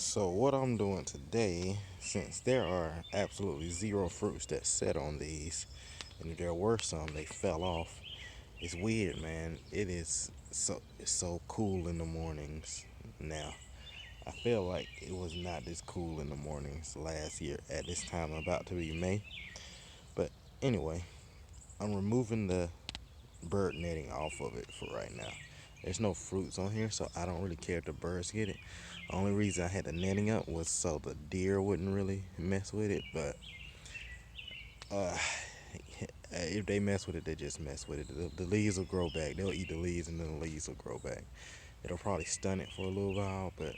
So what I'm doing today, since there are absolutely zero fruits that set on these, and if there were some, they fell off. It's weird, man. It's so cool in the mornings now. I feel like it was not this cool in the mornings last year at this time, about to be May. But anyway, I'm removing the bird netting off of it for right now. There's no fruits on here, so I don't really care if the birds get it. The only reason I had the netting up was so the deer wouldn't really mess with it. But uh, if they mess with it, they just mess with it. The leaves will grow back. They'll eat the leaves, and then the leaves will grow back. It'll probably stun it for a little while, but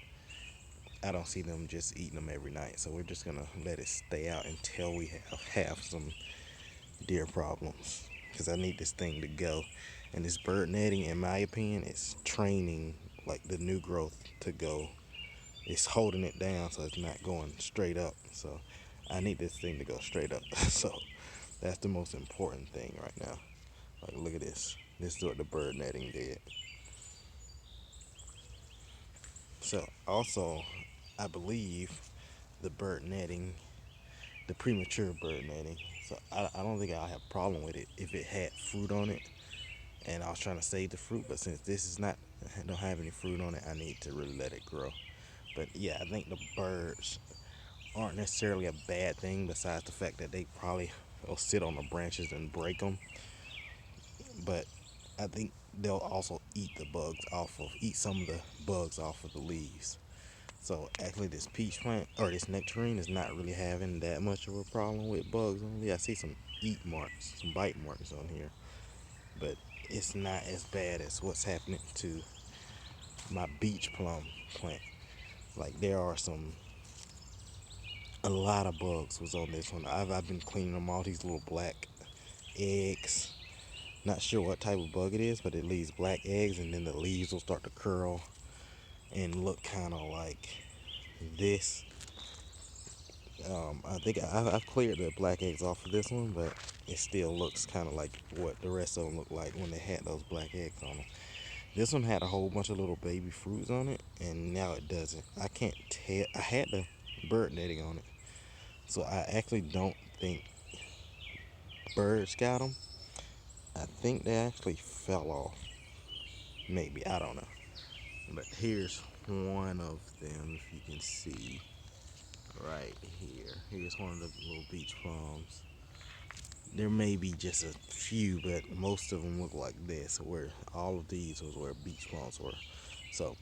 I don't see them just eating them every night. So we're just gonna let it stay out until we have some deer problems. Because I need this thing to go. And this bird netting, in my opinion, is training like the new growth to go. It's holding it down so it's not going straight up. So I need this thing to go straight up. So that's the most important thing right now. Like, look at this. This is what the bird netting did. So also, I believe the bird netting, the premature bird netting. So I don't think I'll have a problem with it if it had fruit on it. And I was trying to save the fruit, but since this is not, don't have any fruit on it, I need to really let it grow. But yeah, I think the birds aren't necessarily a bad thing, besides the fact that they probably will sit on the branches and break them. But I think they'll also eat some of the bugs off of the leaves. So actually, this peach plant or this nectarine is not really having that much of a problem with bugs only. I see some eat marks, some bite marks on here, but it's not as bad as what's happening to my beach plum plant. Like, there are a lot of bugs was on this one. I've been cleaning them, all these little black eggs. Not sure what type of bug it is, but it leaves black eggs, and then the leaves will start to curl and look kind of like this. I think I've cleared the black eggs off of this one, but it still looks kind of like what the rest of them look like when they had those black eggs on them. This one had a whole bunch of little baby fruits on it, and now it doesn't. I can't tell. I had the bird netting on it, so I actually don't think birds got them. I think they actually fell off. Maybe, I don't know. But here's one of them, if you can see right here. Here's one of the little beach plums. There may be just a few, but most of them look like this, where all of these was where beach plums were. So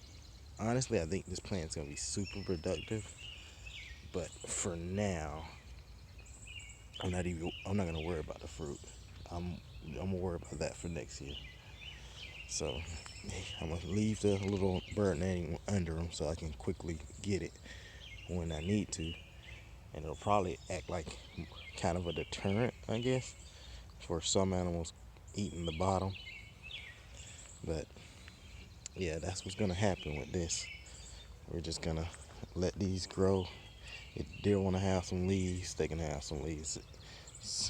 honestly, I think this plant's gonna be super productive. But for now, I'm not gonna worry about the fruit. I'm I'm gonna worry about that for next year. So I'm gonna leave the little bird netting under them so I can quickly get it when I need to, and it'll probably act like kind of a deterrent, I guess, for some animals eating the bottom. But yeah, that's what's gonna happen with this. We're just gonna let these grow. If they want to have some leaves, they can have some leaves.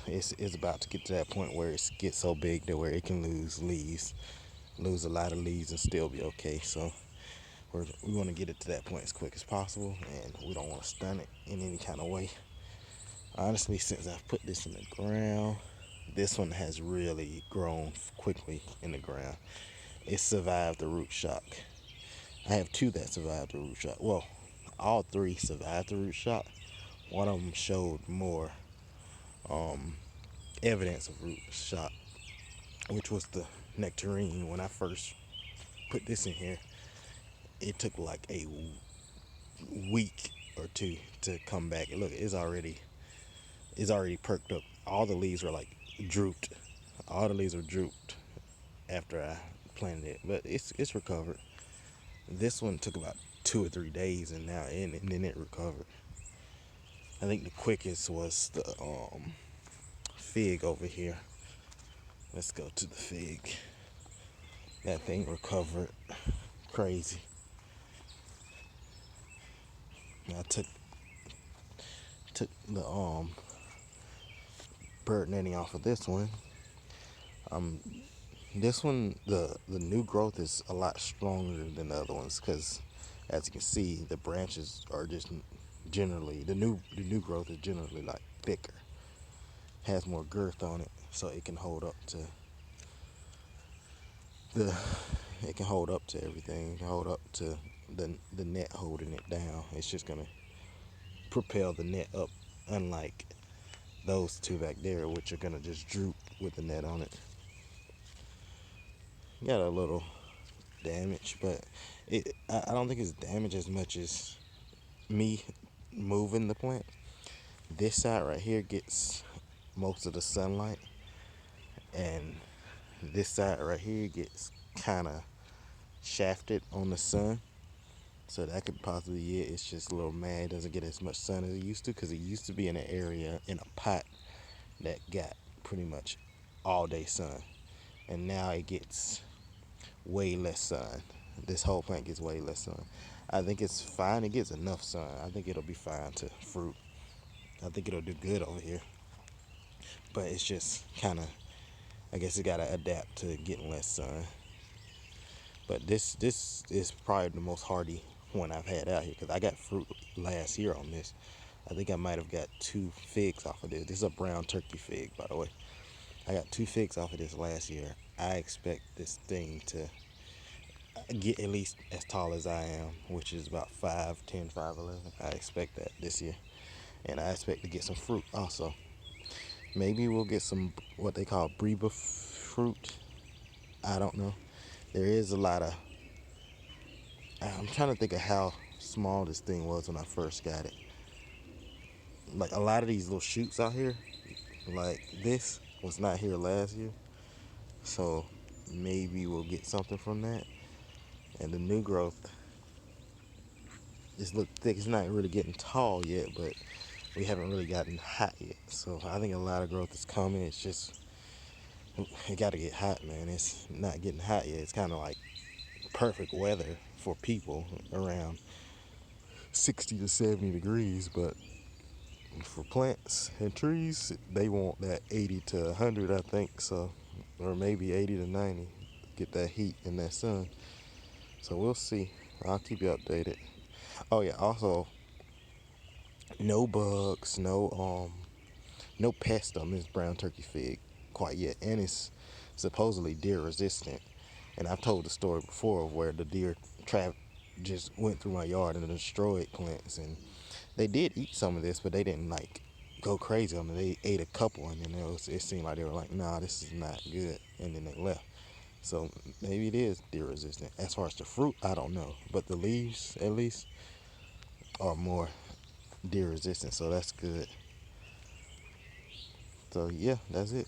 It's about to get to that point where it gets so big that where it can lose a lot of leaves and still be okay. So we want to get it to that point as quick as possible, and we don't want to stun it in any kind of way. Honestly, since I've put this in the ground, this one has really grown quickly in the ground. It survived the root shock. I have two that survived the root shock. Well, all three survived the root shock. One of them showed more um, evidence of root shock, which was the nectarine. When I first put this in here, it took like a week or two to come back. Look, it's already perked up. All the leaves were like drooped. All the leaves were drooped after I planted it, but it's recovered. This one took about 2 or 3 days, and then it recovered. I think the quickest was the fig over here. Let's go to the fig. That thing recovered crazy. I took the bird netting off of this one. Um, this one, the new growth is a lot stronger than the other ones because As you can see, the branches are just generally the new growth is generally like thicker, has more girth on it, so it can hold up to the it can hold up to everything. It can hold up to the net holding it down. It's just gonna propel the net up, unlike those two back there, which are gonna just droop with the net on it. Got a little damage, but I don't think it's damage as much as me moving the plant. This side right here gets most of the sunlight, and this side right here gets kind of shafted on the sun. So that could possibly be it. It's just a little mad. It doesn't get as much sun as it used to, because it used to be in an area in a pot that got pretty much all day sun, and now it gets way less sun. This whole plant gets way less sun. I think it's fine. It gets enough sun. I think it'll be fine to fruit. I think it'll do good over here. But it's just kind of, I guess it gotta adapt to getting less sun. But this is probably the most hardy one I've had out here, because I got fruit last year on this. I think I might have got 2 figs off of this. This is a brown turkey fig, by the way. I got 2 figs off of this last year. I expect this thing to get at least as tall as I am, which is about 5'10", 5'11". I expect that this year. And I expect to get some fruit also. Maybe we'll get some what they call breba fruit. I don't know. There is a lot of. I'm trying to think of how small this thing was when I first got it. Like a lot of these little shoots out here, like this was not here last year. So maybe we'll get something from that. And the new growth, it's look thick. It's not really getting tall yet, but we haven't really gotten hot yet. So I think a lot of growth is coming. It's just, it got to get hot, man. It's not getting hot yet. It's kind of like perfect weather for people, around 60 to 70 degrees, but for plants and trees, they want that 80 to 100, I think, so, or maybe 80 to 90, get that heat and that sun. So we'll see. I'll keep you updated. Oh yeah, also, no bugs, no pest on this brown turkey fig quite yet, and it's supposedly deer resistant. And I've told the story before of where the deer trap just went through my yard and destroyed plants, and they did eat some of this, but they didn't like go crazy on it. They ate a couple, and then it seemed like they were like, nah, this is not good, and then they left. So maybe it is deer resistant. As far as the fruit, I don't know, but the leaves at least are more deer resistant, so that's good. So yeah, that's it.